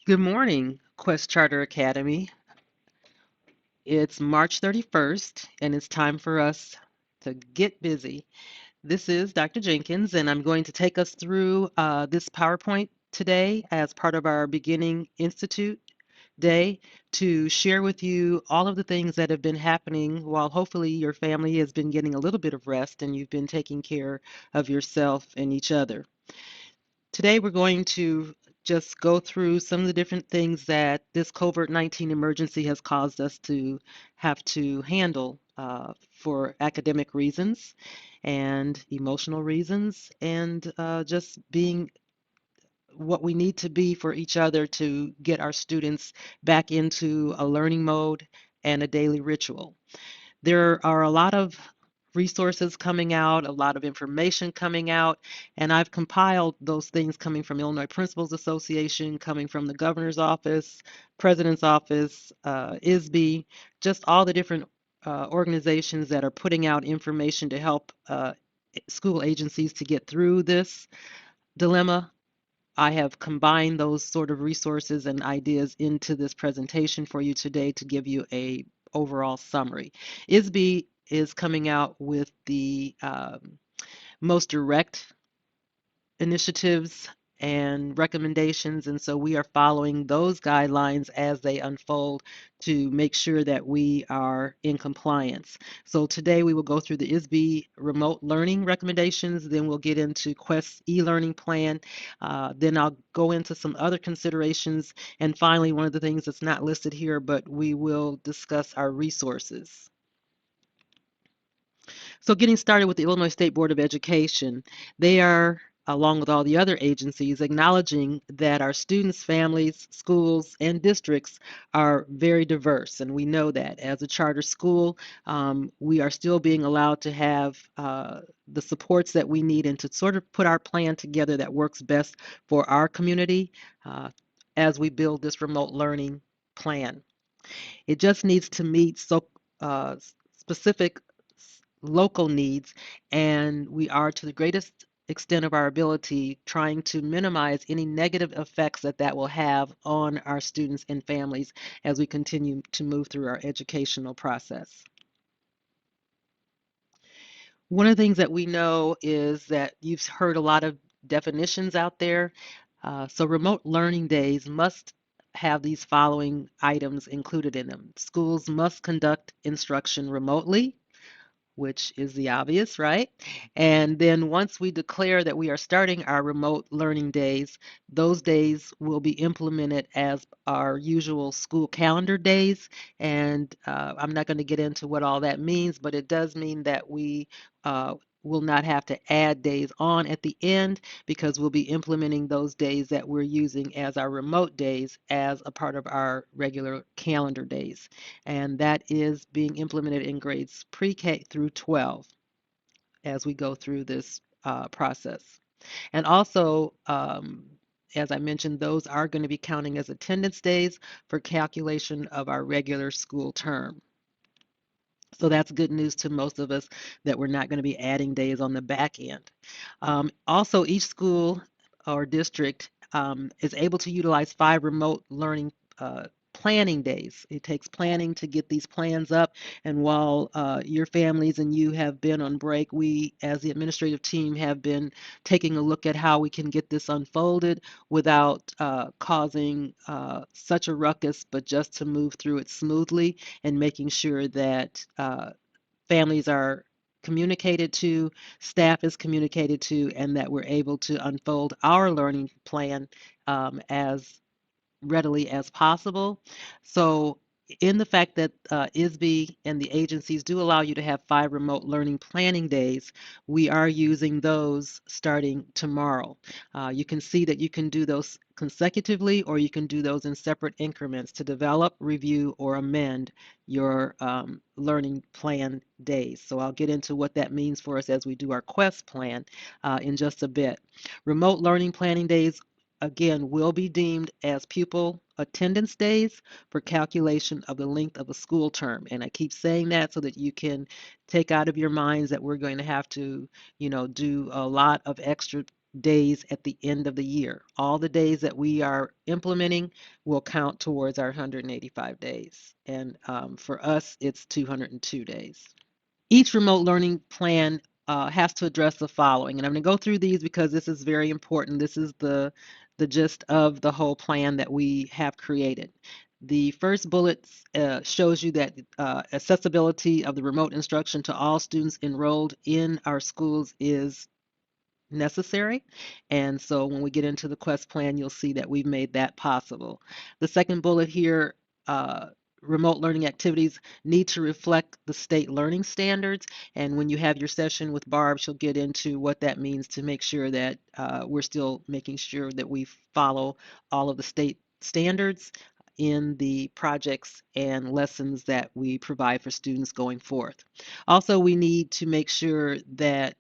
Good morning, Quest Charter Academy. It's March 31st, and it's time for us to get busy. This is Dr. Jenkins, and I'm going to take us through this PowerPoint today as part of our Beginning Institute Day to share with you all of the things that have been happening while hopefully your family has been getting a little bit of rest and you've been taking care of yourself and each other. Today, we're going to just go through some of the different things that this COVID-19 emergency has caused us to have to handle for academic reasons and emotional reasons, and just being what we need to be for each other to get our students back into a learning mode and a daily ritual. There are a lot of resources coming out, a lot of information coming out, and I've compiled those things coming from Illinois Principals Association, coming from the governor's office, president's office, ISB, just all the different organizations that are putting out information to help school agencies to get through this dilemma. I have combined those sort of resources and ideas into this presentation for you today to give you a overall summary. ISB is coming out with the most direct initiatives and recommendations, and so we are following those guidelines as they unfold to make sure that we are in compliance. So today we will go through the ISB remote learning recommendations, then we'll get into Quest's e-learning plan, then I'll go into some other considerations, and finally one of the things that's not listed here, but we will discuss our resources. So getting started with the Illinois State Board of Education, they are, along with all the other agencies, acknowledging that our students, families, schools, and districts are very diverse. And we know that as a charter school, we are still being allowed to have the supports that we need and to sort of put our plan together that works best for our community as we build this remote learning plan. It just needs to meet uh, specific local needs, and we are, to the greatest extent of our ability, trying to minimize any negative effects that that will have on our students and families as we continue to move through our educational process. One of the things that we know is that you've heard a lot of definitions out there. So remote learning days must have these following items included in them. Schools must conduct instruction remotely, which is the obvious, right? And then once we declare that we are starting our remote learning days, those days will be implemented as our usual school calendar days. And I'm not going to get into what all that means, but it does mean that we uh, will not have to add days on at the end because we'll be implementing those days that we're using as our remote days as a part of our regular calendar days, and that is being implemented in grades pre-K through 12 as we go through this process. And also, as I mentioned, those are going to be counting as attendance days for calculation of our regular school term. So that's good news to most of us that we're not going to be adding days on the back end. Also, each school or district is able to utilize 5 remote learning planning days. It takes planning to get these plans up. And while your families and you have been on break, we, as the administrative team, have been taking a look at how we can get this unfolded without causing such a ruckus, but just to move through it smoothly and making sure that families are communicated to, staff is communicated to, and that we're able to unfold our learning plan as readily as possible. So, in the fact that ISB and the agencies do allow you to have 5 remote learning planning days, we are using those starting tomorrow. You can see that you can do those consecutively or you can do those in separate increments to develop, review, or amend your learning plan days. So I'll get into what that means for us as we do our quest plan in just a bit. Remote learning planning days again will be deemed as pupil attendance days for calculation of the length of a school term. And I keep saying that so that you can take out of your minds that we're going to have to, do a lot of extra days at the end of the year. All the days that we are implementing will count towards our 185 days. And for us, it's 202 days. Each remote learning plan has to address the following, and I'm going to go through these because this is very important. This is the gist of the whole plan that we have created. The first bullet shows you that accessibility of the remote instruction to all students enrolled in our schools is necessary. And so when we get into the quest plan, you'll see that we've made that possible. The second bullet here, uh, remote learning activities need to reflect the state learning standards. And when you have your session with Barb, she'll get into what that means to make sure that we're still making sure that we follow all of the state standards in the projects and lessons that we provide for students going forth. Also, we need to make sure that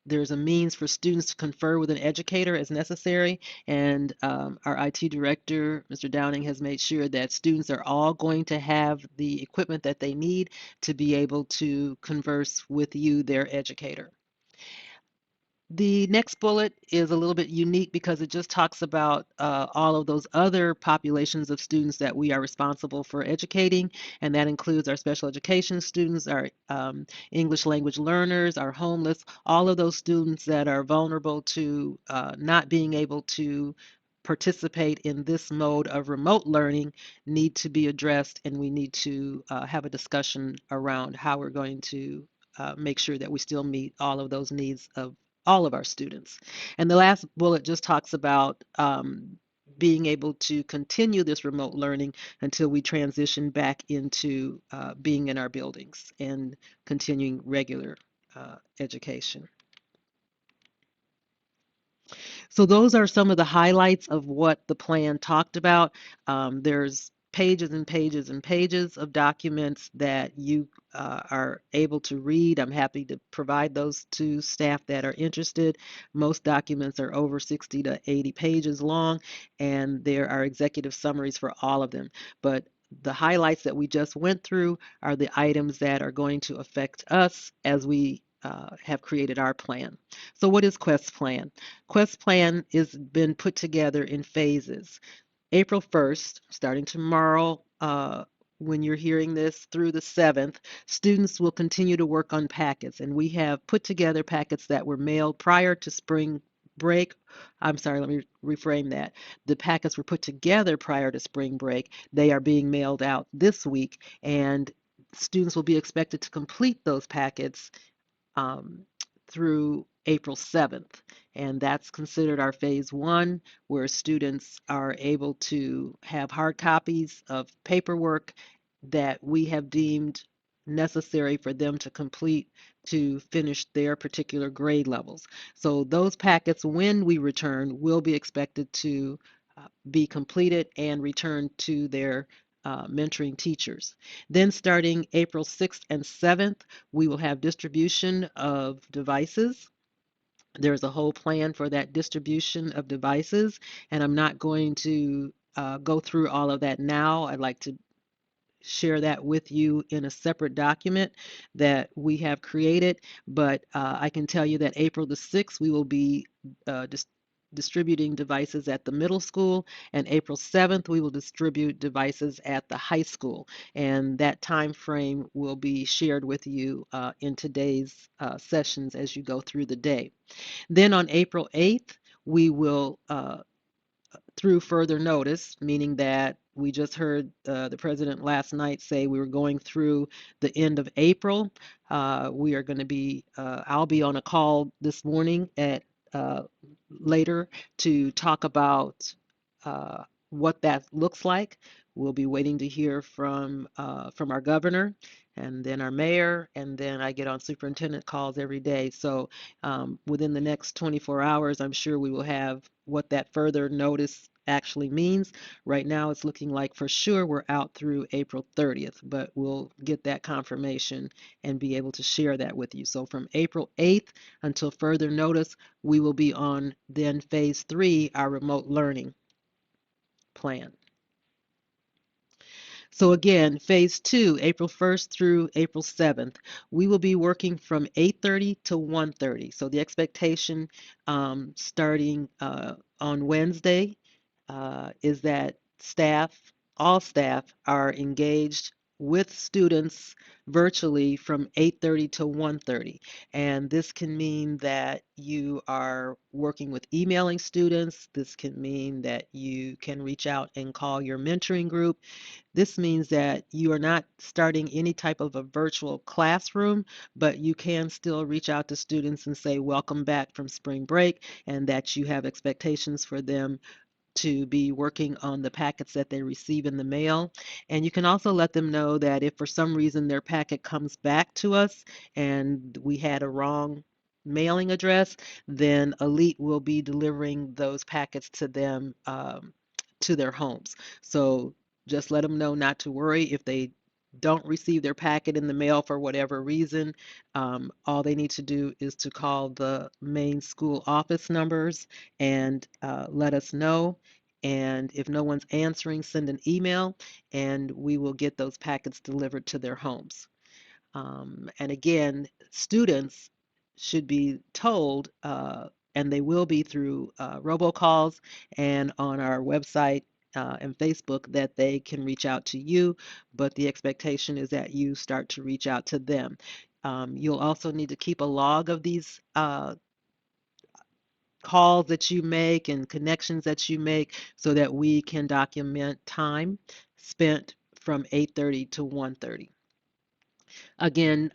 there's a means for students to confer with an educator as necessary, and our IT director, Mr. Downing, has made sure that students are all going to have the equipment that they need to be able to converse with you, their educator. The next bullet is a little bit unique because it just talks about all of those other populations of students that we are responsible for educating, and that includes our special education students, our English language learners, our homeless, all of those students that are vulnerable to not being able to participate in this mode of remote learning need to be addressed, and we need to have a discussion around how we're going to make sure that we still meet all of those needs of all of our students. And the last bullet just talks about being able to continue this remote learning until we transition back into being in our buildings and continuing regular education. So those are some of the highlights of what the plan talked about. There's pages and pages and pages of documents that you are able to read. I'm happy to provide those to staff that are interested. Most documents are over 60 to 80 pages long, and there are executive summaries for all of them. But the highlights that we just went through are the items that are going to affect us as we have created our plan. So what is Quest Plan? Quest Plan is been put together in phases. April 1st, starting tomorrow, when you're hearing this through the 7th, students will continue to work on packets. And we have put together packets that were mailed prior to spring break. I'm sorry, let me reframe that. The packets were put together prior to spring break. They are being mailed out this week, and students will be expected to complete those packets um, through April 7th. And that's considered our phase one, where students are able to have hard copies of paperwork that we have deemed necessary for them to complete to finish their particular grade levels. So those packets, when we return, will be expected to be completed and returned to their mentoring teachers. Then starting April 6th and 7th, we will have distribution of devices. There's a whole plan for that distribution of devices, and I'm not going to go through all of that now. I'd like to share that with you in a separate document that we have created. But I can tell you that April the 6th, we will be distributing devices at the middle school, and April 7th, we will distribute devices at the high school. And that time frame will be shared with you in today's sessions as you go through the day. Then on April 8th, we will through further notice, meaning that we just heard the president last night say we were going through the end of April. We are going to be, I'll be on a call this morning at uh, later to talk about what that looks like. We'll be waiting to hear from our governor and then our mayor, and then I get on superintendent calls every day. So within the next 24 hours, I'm sure we will have what that further notice actually means. Right now, it's looking like for sure we're out through April 30th, but we'll get that confirmation and be able to share that with you. So from April 8th until further notice, we will be on then phase three, our remote learning plan. So again, phase two, April 1st through April 7th, we will be working from 8:30 to 1:30. So the expectation starting on Wednesday is that all staff are engaged with students virtually from 8:30 to 1:30. And this can mean that you are working with emailing students. This can mean that you can reach out and call your mentoring group. This means that you are not starting any type of a virtual classroom, but you can still reach out to students and say, welcome back from spring break, and that you have expectations for them to be working on the packets that they receive in the mail. And you can also let them know that if for some reason their packet comes back to us and we had a wrong mailing address, then Elite will be delivering those packets to them to their homes. So just let them know not to worry if they don't receive their packet in the mail for whatever reason. All they need to do is to call the main school office numbers and let us know. And if no one's answering, send an email and we will get those packets delivered to their homes. And again, students should be told, and they will be through robocalls and on our website and Facebook, that they can reach out to you, but the expectation is that you start to reach out to them. You'll also need to keep a log of these calls that you make and connections that you make so that we can document time spent from 8:30 to 1:30. Again,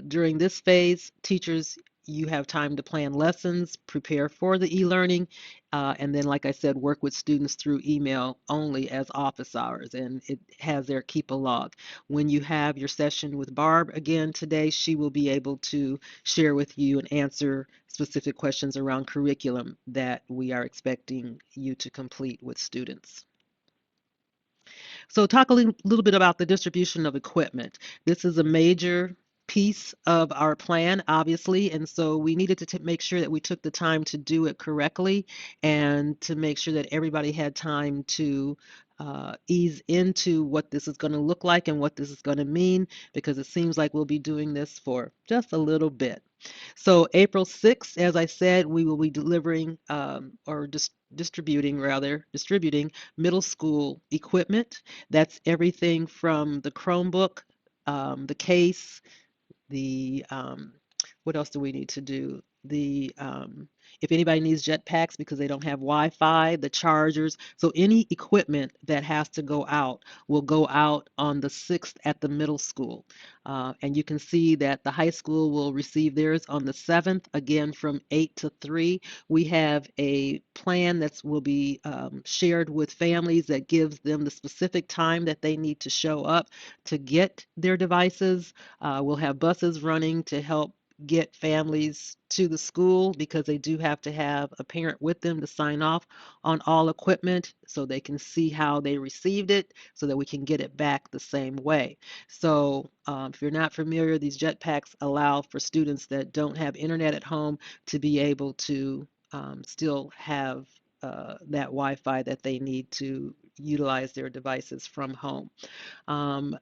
during this phase, teachers, you have time to plan lessons, prepare for the e-learning, and then, like I said, work with students through email only as office hours, and it has their keep a log. When you have your session with Barb again today, she will be able to share with you and answer specific questions around curriculum that we are expecting you to complete with students. So talk a little bit about the distribution of equipment. This is a major piece of our plan, obviously, and so we needed to make sure that we took the time to do it correctly and to make sure that everybody had time to ease into what this is going to look like and what this is going to mean, because it seems like we'll be doing this for just a little bit. So April 6th, as I said, we will be delivering or distributing middle school equipment. That's everything from the Chromebook, the case, the what else do we need to do? If anybody needs Jetpacks because they don't have Wi-Fi, the chargers. So any equipment that has to go out will go out on the 6th at the middle school. And you can see that the high school will receive theirs on the 7th, again from 8 to 3. We have a plan that will be shared with families that gives them the specific time that they need to show up to get their devices. We'll have buses running to help get families to the school because they do have to have a parent with them to sign off on all equipment so they can see how they received it so that we can get it back the same way. So if you're not familiar, these jetpacks allow for students that don't have internet at home to be able to still have that Wi-Fi that they need to utilize their devices from home. Um,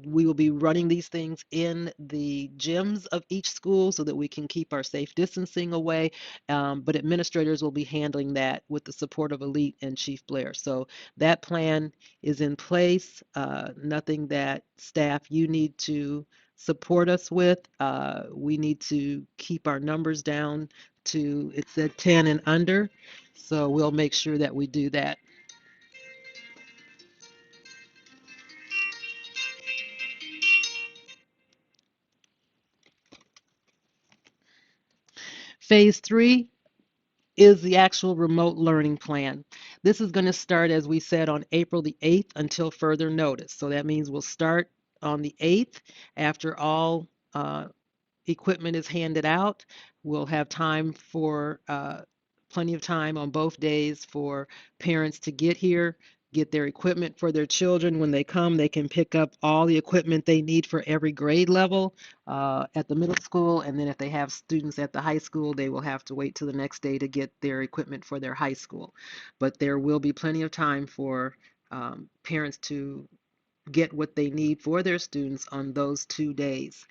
we will be running these things in the gyms of each school so that we can keep our safe distancing away. But administrators will be handling that with the support of Elite and Chief Blair. So that plan is in place. Nothing that staff you need to support us with. We need to keep our numbers down to, it said 10 and under. So we'll make sure that we do that. Phase three is the actual remote learning plan. This is going to start, as we said, on April the 8th until further notice. So that means we'll start on the 8th after all equipment is handed out. We'll have time for plenty of time on both days for parents to get here, get their equipment for their children. When they come, they can pick up all the equipment they need for every grade level at the middle school. And then if they have students at the high school, they will have to wait till the next day to get their equipment for their high school. But there will be plenty of time for parents to get what they need for their students on those 2 days.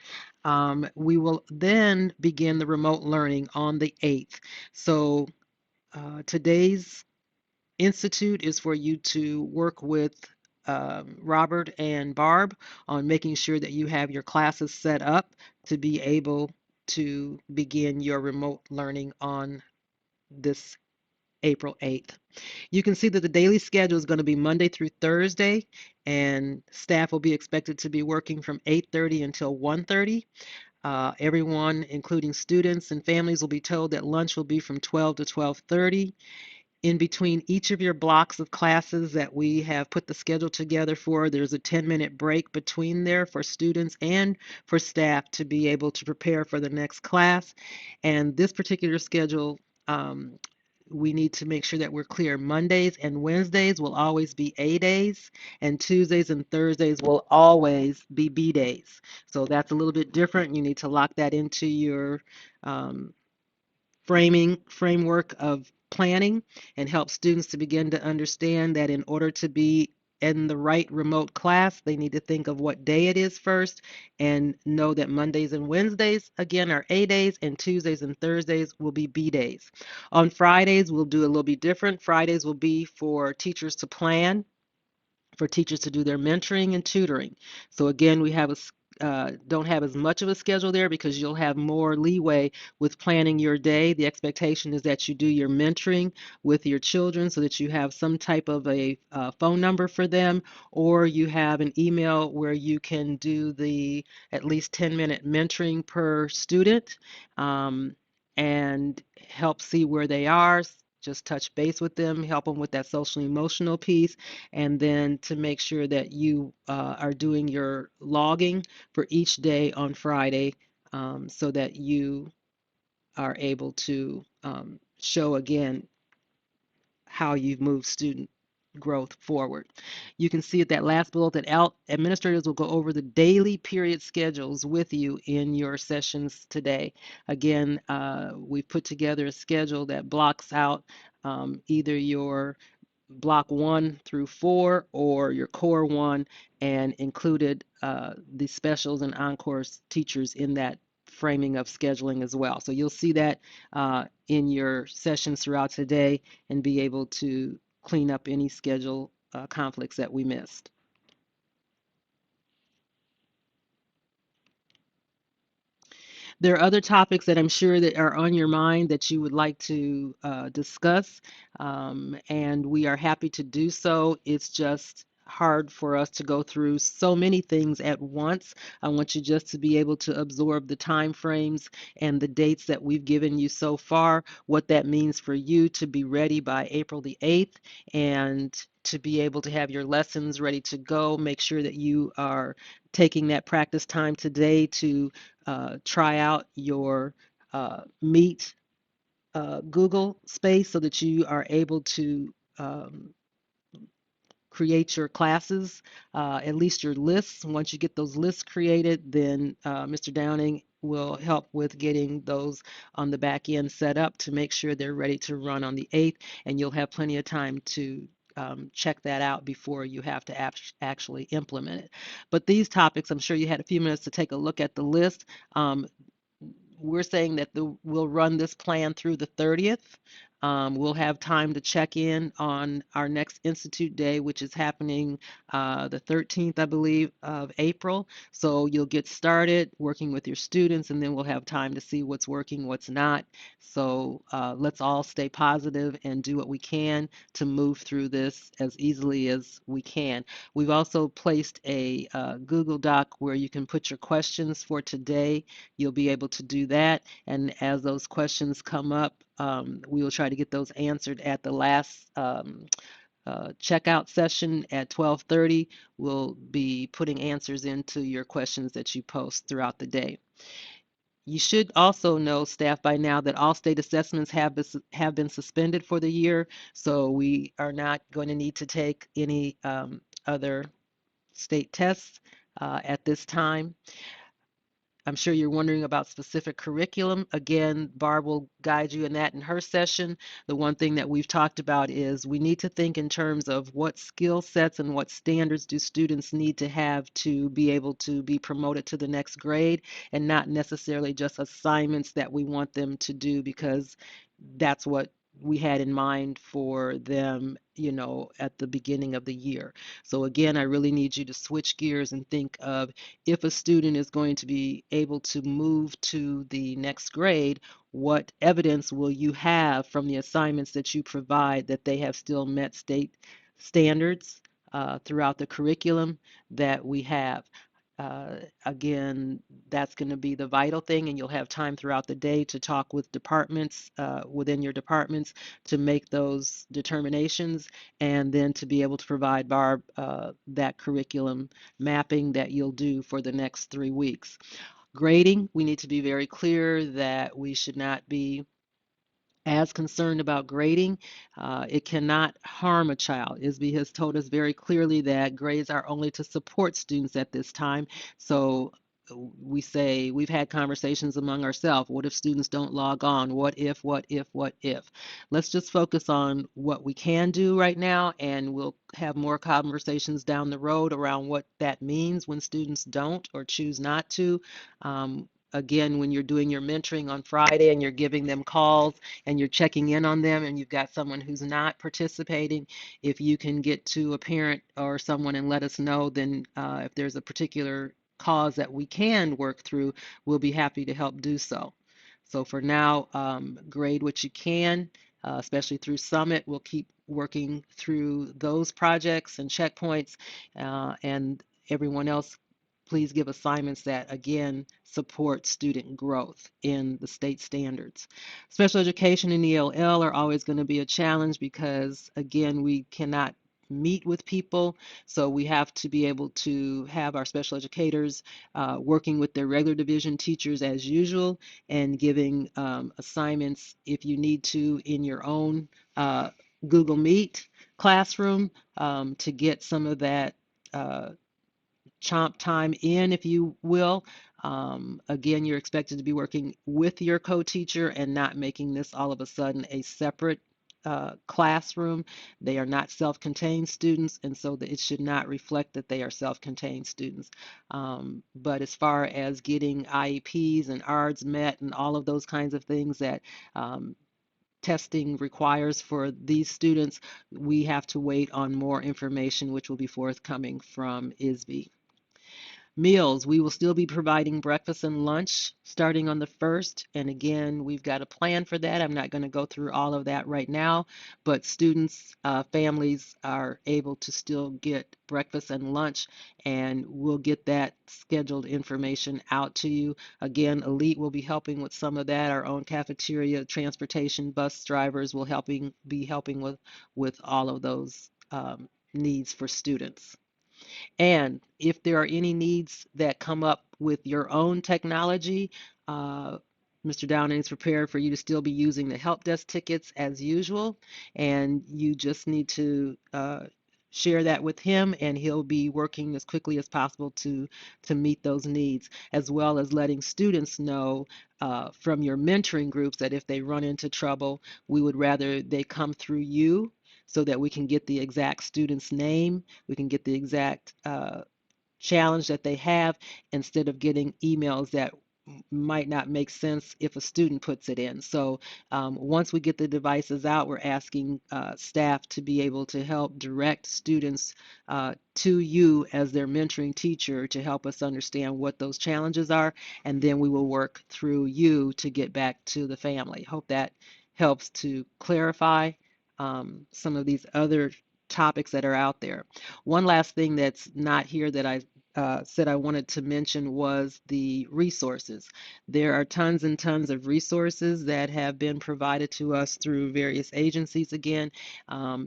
We will then begin the remote learning on the 8th. So today's institute is for you to work with Robert and Barb on making sure that you have your classes set up to be able to begin your remote learning on this April 8th. You can see that the daily schedule is going to be Monday through Thursday, and staff will be expected to be working from 8:30 until 1:30. Everyone, including students and families, will be told that lunch will be from 12 to 12:30. In between each of your blocks of classes that we have put the schedule together for, there's a 10-minute break between there for students and for staff to be able to prepare for the next class. And this particular schedule, we need to make sure that we're clear. Mondays and Wednesdays will always be A days, and Tuesdays and Thursdays will always be B days. So that's a little bit different. You need to lock that into your um, framework of planning and help students to begin to understand that in order to be in the right remote class, they need to think of what day it is first and know that Mondays and Wednesdays, again, are A days, and Tuesdays and Thursdays will be B days. On Fridays, we'll do a little bit different. Fridays will be for teachers to plan, for teachers to do their mentoring and tutoring. So again, we have a don't have as much of a schedule there because you'll have more leeway with planning your day. The expectation is that you do your mentoring with your children so that you have some type of a phone number for them, or you have an email where you can do the at least 10-minute mentoring per student, um, and help see where they are. Just touch base with them, help them with that social emotional piece, and then to make sure that you are doing your logging for each day on Friday, so that you are able to show again how you've moved student growth forward. You can see at that last bullet that administrators will go over the daily period schedules with you in your sessions today. Again, we've put together a schedule that blocks out either your block 1 through 4 or your core 1, and included the specials and encores teachers in that framing of scheduling as well. So you'll see that in your sessions throughout today and be able to clean up any schedule conflicts that we missed. There are other topics that I'm sure that are on your mind that you would like to discuss, and we are happy to do so. It's just hard for us to go through so many things at once. I want you just to be able to absorb the time frames and the dates that we've given you so far, what that means for you to be ready by April the 8th, and to be able to have your lessons ready to go. Make sure that you are taking that practice time today to try out your Meet Google space so that you are able to create your classes, at least your lists. Once you get those lists created, then Mr. Downing will help with getting those on the back end set up to make sure they're ready to run on the 8th, and you'll have plenty of time to check that out before you have to actually implement it. But these topics, I'm sure you had a few minutes to take a look at the list. We're saying that we'll run this plan through the 30th. We'll have time to check in on our next Institute Day, which is happening the 13th, I believe, of April. So you'll get started working with your students, and then we'll have time to see what's working, what's not. So let's all stay positive and do what we can to move through this as easily as we can. We've also placed a Google Doc where you can put your questions for today. You'll be able to do that. And as those questions come up, we will try to get those answered at the last checkout session at 12:30. We'll be putting answers into your questions that you post throughout the day. You should also know, staff, by now that all state assessments have been suspended for the year, so we are not going to need to take any other state tests at this time. I'm sure you're wondering about specific curriculum. Again, Barb will guide you in that in her session. The one thing that we've talked about is we need to think in terms of what skill sets and what standards do students need to have to be able to be promoted to the next grade, and not necessarily just assignments that we want them to do because that's what we had in mind for them, at the beginning of the year. So again, I really need you to switch gears and think of, if a student is going to be able to move to the next grade, what evidence will you have from the assignments that you provide that they have still met state standards throughout the curriculum that we have? Again, that's going to be the vital thing, and you'll have time throughout the day to talk with departments within your departments to make those determinations, and then to be able to provide Barb that curriculum mapping that you'll do for the next 3 weeks. Grading, we need to be very clear that we should not be as concerned about grading. It cannot harm a child. ISB has told us very clearly that grades are only to support students at this time. So we say, we've had conversations among ourselves. What if students don't log on? What if, what if, what if? Let's just focus on what we can do right now, and we'll have more conversations down the road around what that means when students don't or choose not to. Again, when you're doing your mentoring on Friday and you're giving them calls and you're checking in on them, and you've got someone who's not participating, if you can get to a parent or someone and let us know, then if there's a particular cause that we can work through, we'll be happy to help do so. So for now, grade what you can, especially through Summit. We'll keep working through those projects and checkpoints, and everyone else, please give assignments that, again, support student growth in the state standards. Special education and ELL are always going to be a challenge because, again, we cannot meet with people. So we have to be able to have our special educators working with their regular division teachers as usual, and giving assignments if you need to in your own Google Meet classroom to get some of that chomp time in, if you will. Again, you're expected to be working with your co-teacher and not making this all of a sudden a separate classroom. They are not self-contained students, and so that it should not reflect that they are self-contained students. But as far as getting IEPs and ARDs met and all of those kinds of things that testing requires for these students, we have to wait on more information, which will be forthcoming from ISB. Meals, we will still be providing breakfast and lunch starting on the 1st. And again, we've got a plan for that. I'm not going to go through all of that right now, but students, families are able to still get breakfast and lunch, and we'll get that scheduled information out to you. Again, Elite will be helping with some of that. Our own cafeteria, transportation, bus drivers will be helping with all of those needs for students. And if there are any needs that come up with your own technology, uh, Mr. Downing is prepared for you to still be using the help desk tickets as usual, and you just need to share that with him, and he'll be working as quickly as possible to meet those needs, as well as letting students know from your mentoring groups that if they run into trouble, we would rather they come through you so that we can get the exact student's name, we can get the exact challenge that they have, instead of getting emails that might not make sense if a student puts it in. So once we get the devices out, we're asking staff to be able to help direct students to you as their mentoring teacher to help us understand what those challenges are, and then we will work through you to get back to the family. Hope that helps to clarify some of these other topics that are out there. One last thing that's not here that I said I wanted to mention was the resources. There are tons and tons of resources that have been provided to us through various agencies, again,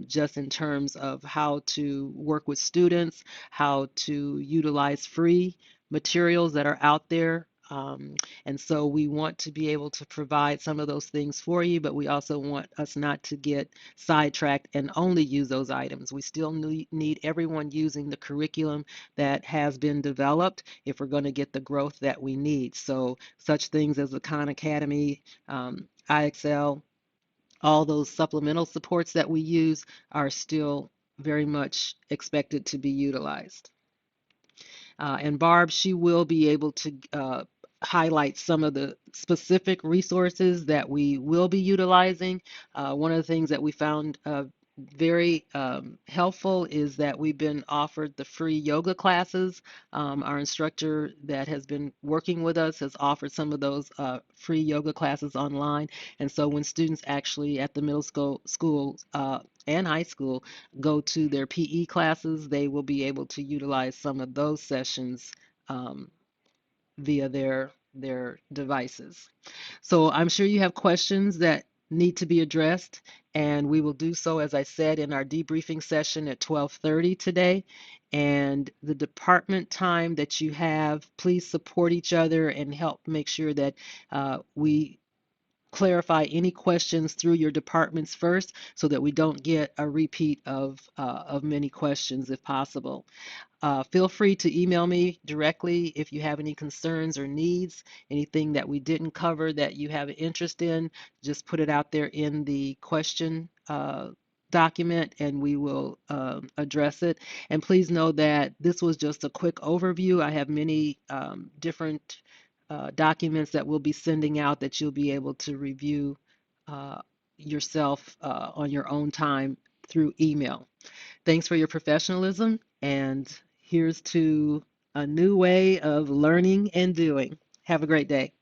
just in terms of how to work with students, how to utilize free materials that are out there Um, and so we want to be able to provide some of those things for you, but we also want us not to get sidetracked and only use those items. We still need everyone using the curriculum that has been developed if we're going to get the growth that we need. So such things as the Khan Academy, IXL, all those supplemental supports that we use are still very much expected to be utilized. And Barb, she will be able to highlight some of the specific resources that we will be utilizing. One of the things that we found very helpful is that we've been offered the free yoga classes. Our instructor that has been working with us has offered some of those free yoga classes online. And so when students actually at the middle school and high school go to their PE classes, they will be able to utilize some of those sessions um, via their devices. So I'm sure you have questions that need to be addressed, and we will do so, as I said, in our debriefing session at 12:30 today. And the department time that you have, please support each other and help make sure that we clarify any questions through your departments first so that we don't get a repeat of many questions if possible. Feel free to email me directly if you have any concerns or needs, anything that we didn't cover that you have an interest in. Just put it out there in the question document and we will address it. And please know that this was just a quick overview. I have many different documents that we'll be sending out that you'll be able to review uh, yourself on your own time through email. Thanks for your professionalism, and here's to a new way of learning and doing. Have a great day.